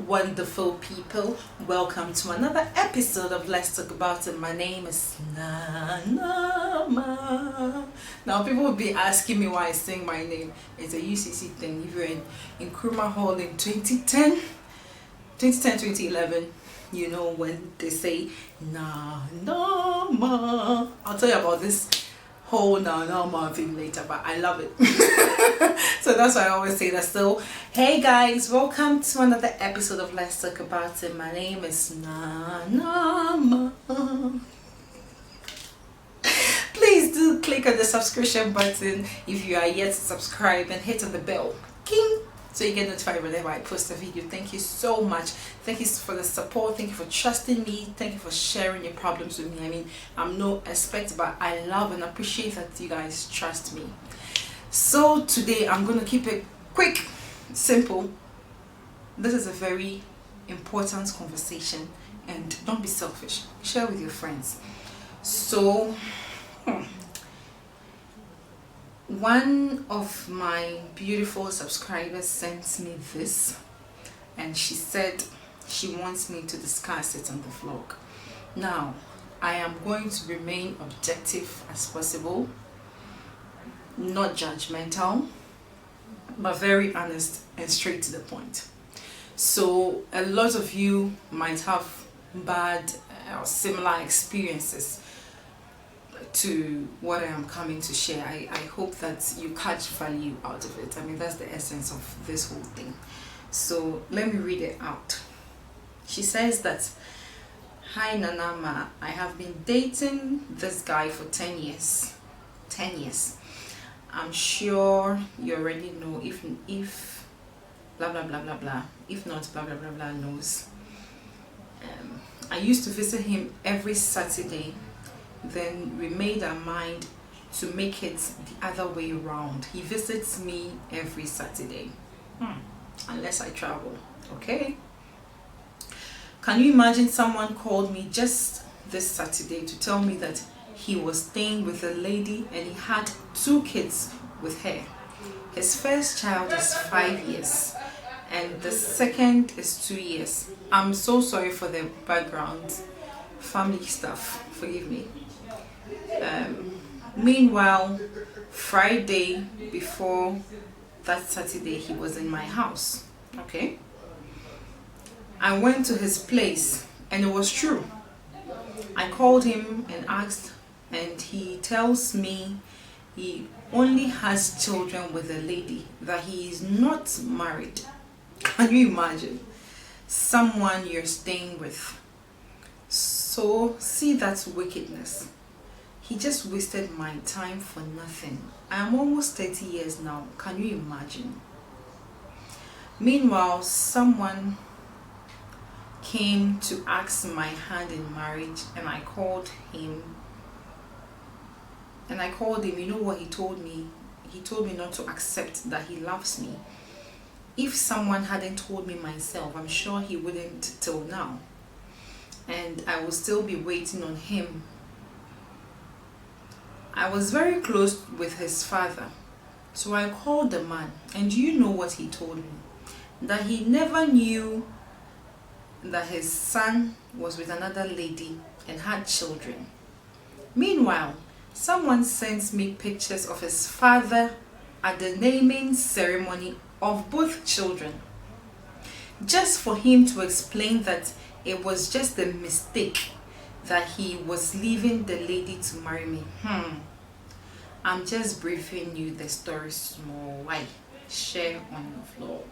wonderful people. Welcome to another episode of Let's Talk About It. My name is Nanama. Now, people will be asking me why I sing my name. It's a UCC thing. If you're in Nkrumah Hall in 2011, you know when they say Nanama. I'll tell you about this whole Nanama thing later, but I love it. So that's why I always say that. So hey guys, welcome to another episode of Let's Talk About It. My name is Nanama. Please do click on the subscription button if you are yet to subscribe, and hit on the bell, king, so you get notified whenever I post a video. Thank you so much. Thank you for the support. Thank you for trusting me. Thank you for sharing your problems with me. I mean, I'm no expert, but I love and appreciate that you guys trust me. So today I'm going to keep it quick, simple. This is a very important conversation, and don't be selfish. Share with your friends. So one of my beautiful subscribers sent me this, and she said she wants me to discuss it on the vlog. Now, I am going to remain objective as possible, not judgmental, but very honest and straight to the point. So a lot of you might have bad or similar experiences to what I am coming to share. I hope that you catch value out of it. I mean, that's the essence of this whole thing. So let me read it out. She says that, "Hi Nanama, I have been dating this guy for 10 years. 10 years. I'm sure you already know if blah blah blah blah blah. If not, blah blah blah blah knows. I used to visit him every Saturday. Then we made our mind to make it the other way around. He visits me every Saturday, unless I travel. Okay. Can you imagine someone called me just this Saturday to tell me that he was staying with a lady and he had 2 kids with her. His first child is 5 years and the second is 2 years. I'm so sorry for the background, family stuff, forgive me. Meanwhile, Friday before that Saturday, he was in my house. Okay. I went to his place and it was true. I called him and asked, and he tells me he only has children with a lady, that he is not married. Can you imagine? Someone you're staying with. So see that wickedness. He just wasted my time for nothing. I am almost 30 years now. Can you imagine? Meanwhile, someone came to ask my hand in marriage, and I called him. You know what he told me? He told me not to accept that he loves me. If someone hadn't told me myself, I'm sure he wouldn't till now. And I will still be waiting on him. I was very close with his father, so I called the man, and do you know what he told me? That he never knew that his son was with another lady and had children. Meanwhile, someone sends me pictures of his father at the naming ceremony of both children, just for him to explain that it was just a mistake, that he was leaving the lady to marry me. I'm just briefing you the story small. Why? Share on the vlog.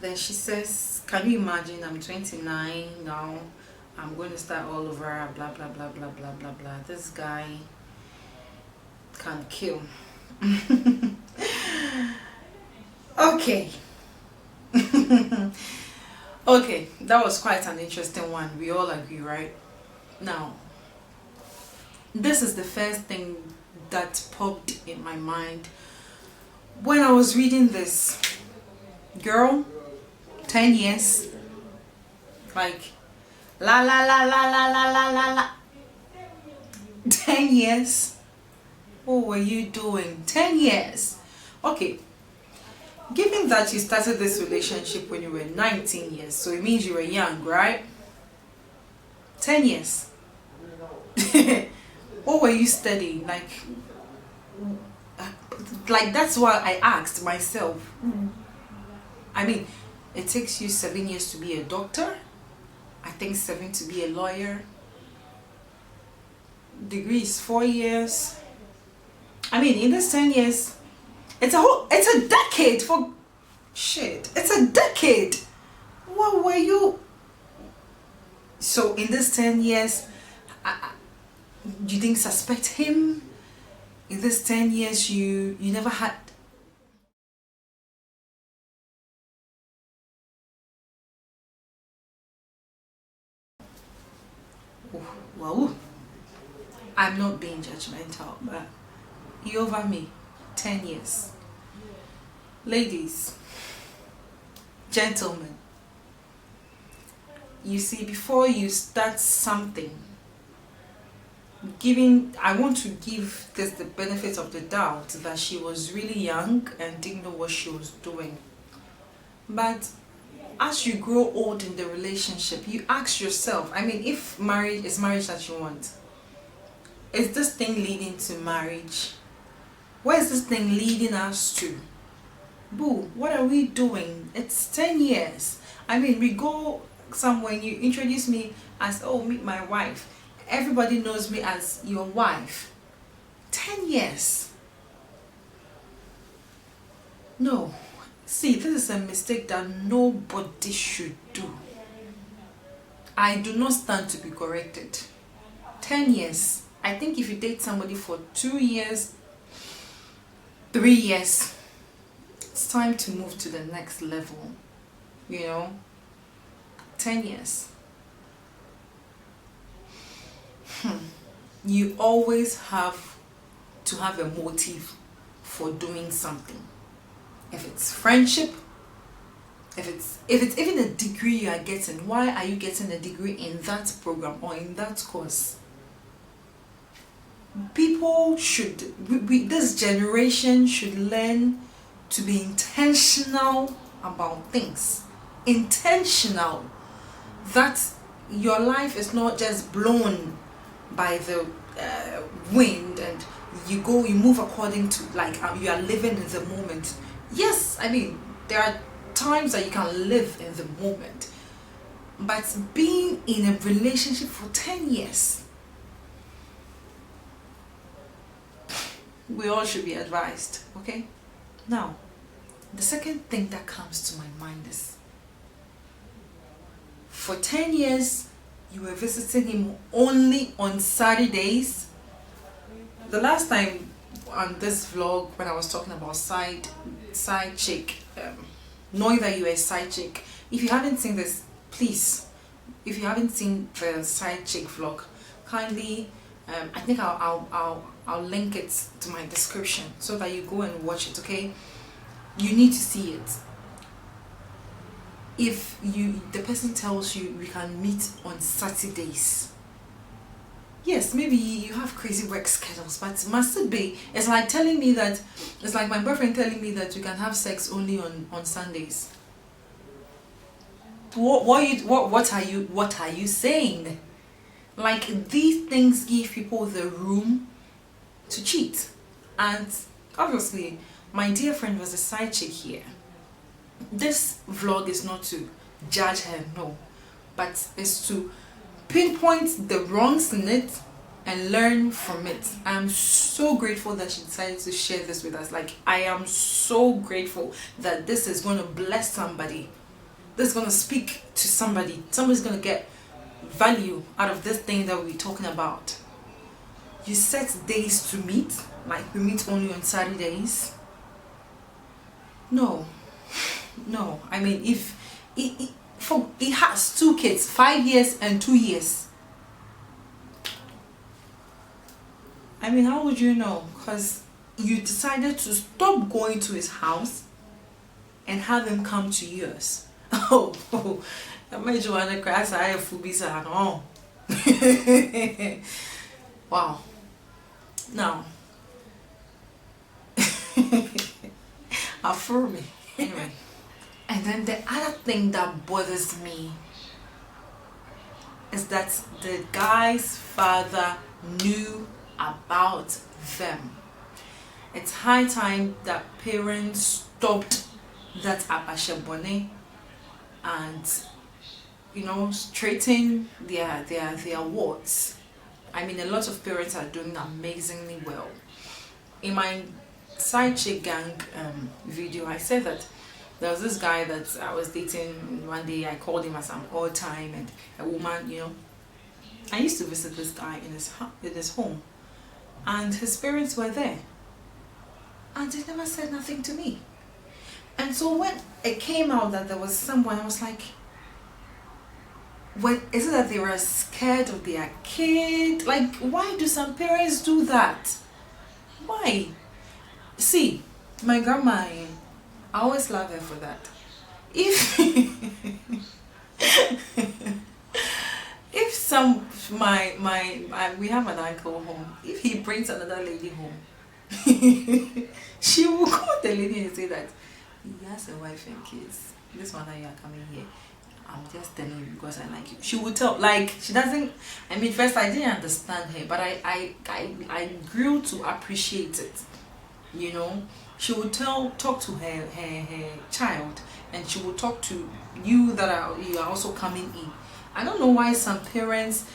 Then she says, can you imagine, I'm 29 now, I'm going to start all over, blah blah blah blah blah blah blah. This guy can kill. Okay. Okay, that was quite an interesting one. We all agree, right? Now, this is the first thing that popped in my mind when I was reading this. Girl, 10 years, like la la la la la la la la la, 10 years. What were you doing? 10 years. Okay, given that you started this relationship when you were 19 years, so it means you were young, right? 10 years. What were you studying? Like that's why I asked myself. I mean, it takes you 7 years to be a doctor. I think 7 to be a lawyer. Degree is 4 years. I mean, in this 10 years, it's a decade for shit. It's a decade. What were you? So in this 10 years, you didn't suspect him. In this 10 years, you never had. Oh, wow. I'm not being judgmental, but you over me. 10 years. Ladies, gentlemen, you see, before you start something, I want to give this the benefit of the doubt that she was really young and didn't know what she was doing. But as you grow old in the relationship, you ask yourself, I mean, if marriage is marriage that you want, is this thing leading to marriage? Where is this thing leading us to? Boo, what are we doing? It's 10 years. I mean, we go somewhere and you introduce me as, oh, meet my wife. Everybody knows me as your wife. 10 years. No. See, this is a mistake that nobody should do. I do not stand to be corrected. 10 years. I think if you date somebody for 2 years, 3 years, it's time to move to the next level. 10 years. You always have to have a motive for doing something. If it's friendship, if it's even a degree you are getting, why are you getting a degree in that program or in that course? People should, this generation should learn to be intentional about things. Intentional. That your life is not just blown by the wind and you move according to you are living in the moment. Yes, I mean, there are times that you can live in the moment, but being in a relationship for 10 years, we all should be advised. Okay, now the second thing that comes to my mind is, for 10 years you were visiting him only on Saturdays. The last time on this vlog, when I was talking about side chick, knowing that you are a side chick, if you haven't seen this, please, if you haven't seen the side chick vlog, kindly, I think I'll link it to my description so that you go and watch it. Okay, you need to see it. If the person tells you we can meet on Saturdays, yes, maybe you have crazy work schedules, but must it be? It's like telling me that, it's like my boyfriend telling me that you can have sex only on Sundays. What are you saying? Like, these things give people the room to cheat. And obviously, my dear friend was a side chick here. This vlog is not to judge her, no, but it's to pinpoint the wrongs in it and learn from it. I'm so grateful that she decided to share this with us. Like, I am so grateful that this is going to bless somebody. This is going to speak to somebody. Somebody's going to get value out of this thing that we're talking about. You set days to meet, like we meet only on Saturdays. No, I mean, if it has 2 kids, 5 years and 2 years. I mean, how would you know? Because you decided to stop going to his house and have him come to yours. Oh, I made you want to cry. I have fubisa and all. Wow. Now, Affirm me. Anyway. And then the other thing that bothers me is that the guy's father knew about them. It's high time that parents stopped that abashebone and, you know, straighten their wards. I mean, a lot of parents are doing amazingly well. In my side chick gang video, I said that there was this guy that I was dating. One day I called him as an all time, and a woman, you know, I used to visit this guy in his home, and his parents were there, and they never said nothing to me. And so when it came out that there was someone, I was like, what is it, that they were scared of their kid? Like, why do some parents do that? Why? See, my grandma, I always love her for that. If we have an uncle home, if he brings another lady home, she will call the lady and say that he has a wife and kids. This one that you are coming here, I'm just telling you because I like you. She would tell, like, she doesn't, I mean, first I didn't understand her, but I grew to appreciate it. You know, she would talk to her child, and she would talk to you that you are also coming in. I don't know why some parents,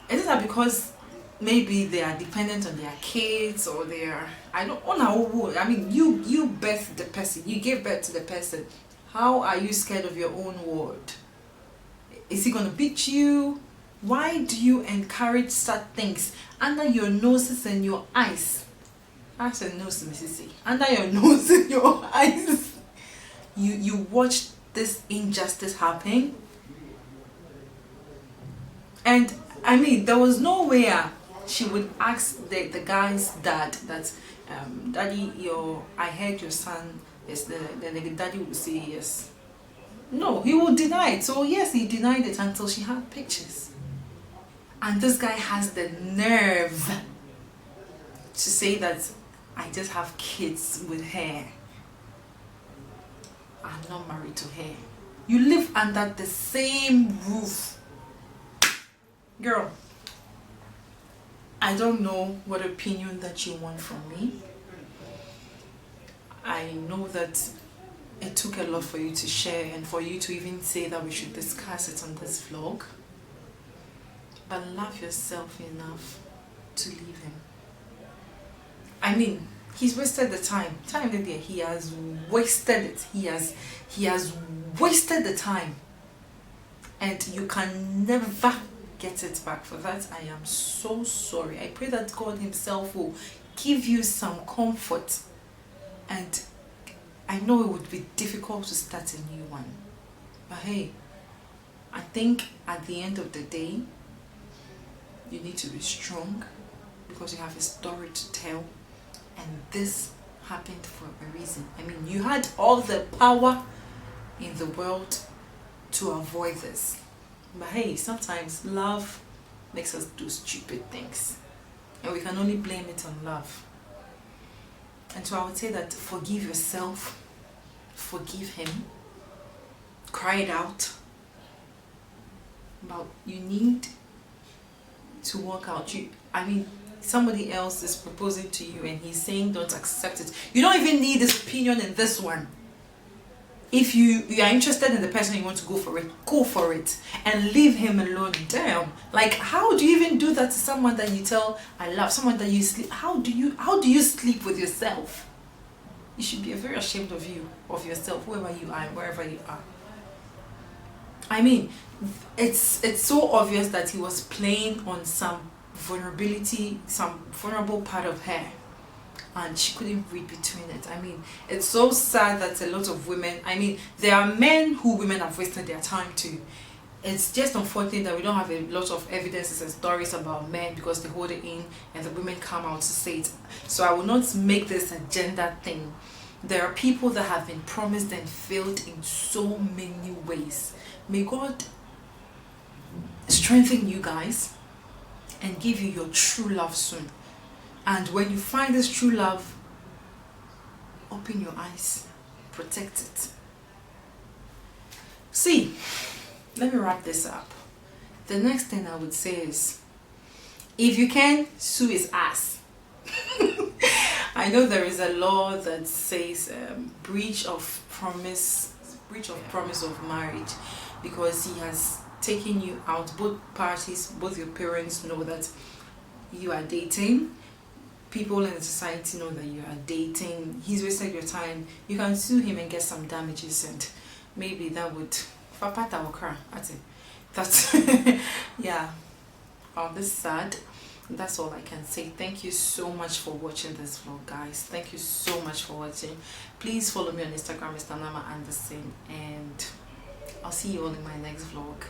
is it that because maybe they are dependent on their kids, or they are, I mean, you birth the person, you gave birth to the person. How are you scared of your own word? Is he going to beat you? Why do you encourage such things under your noses and your eyes? I said nose, Mrs. Under your nose and your eyes. You watch this injustice happen. And I mean, there was no way she would ask the guy's dad that, daddy, I heard your son is the daddy would say yes. No, he would deny it. So yes, he denied it until she had pictures. And this guy has the nerve to say that I just have kids with her. I'm not married to her. You live under the same roof. Girl, I don't know what opinion that you want from me. I know that it took a lot for you to share and for you to even say that we should discuss it on this vlog. But love yourself enough to leave him. I mean, he's wasted the time. He has wasted it. He has wasted the time. And you can never get it back. For that, I am so sorry. I pray that God himself will give you some comfort. And I know it would be difficult to start a new one. But hey, I think at the end of the day, you need to be strong because you have a story to tell. And this happened for a reason. I mean, you had all the power in the world to avoid this. But hey, sometimes love makes us do stupid things. And we can only blame it on love. And so I would say that forgive yourself, forgive him, cry it out. But you need to work out. I mean, somebody else is proposing to you and he's saying don't accept it. You don't even need his opinion in this one. If you are interested in the person, you want to go for it and leave him alone. Damn, like, how do you even do that to someone that you tell I love, someone that you sleep? How do you sleep with yourself? You should be very ashamed of yourself, whoever you are and wherever you are. I mean, it's so obvious that he was playing on some vulnerability, some vulnerable part of her, and she couldn't read between it. I mean, it's so sad that a lot of women, I mean, there are men who women have wasted their time to. It's just unfortunate that we don't have a lot of evidences and stories about men because they hold it in and the women come out to say it. So I will not make this a gender thing. There are people that have been promised and failed in so many ways. May God strengthen you guys and give you your true love soon. And when you find this true love, open your eyes protect it. See, let me wrap this up. The next thing I would say is, if you can, sue his ass. I know there is a law that says breach of promise of marriage, because he has taken you out. Both parties, both your parents know that you are dating. People in the society know that you are dating. He's wasted your time. You can sue him and get some damages, and maybe that would that's yeah. This is sad. That's all I can say. Thank you so much for watching this vlog, guys. Thank you so much for watching. Please follow me on Instagram, Mr. Nama Anderson, and I'll see you all in my next vlog.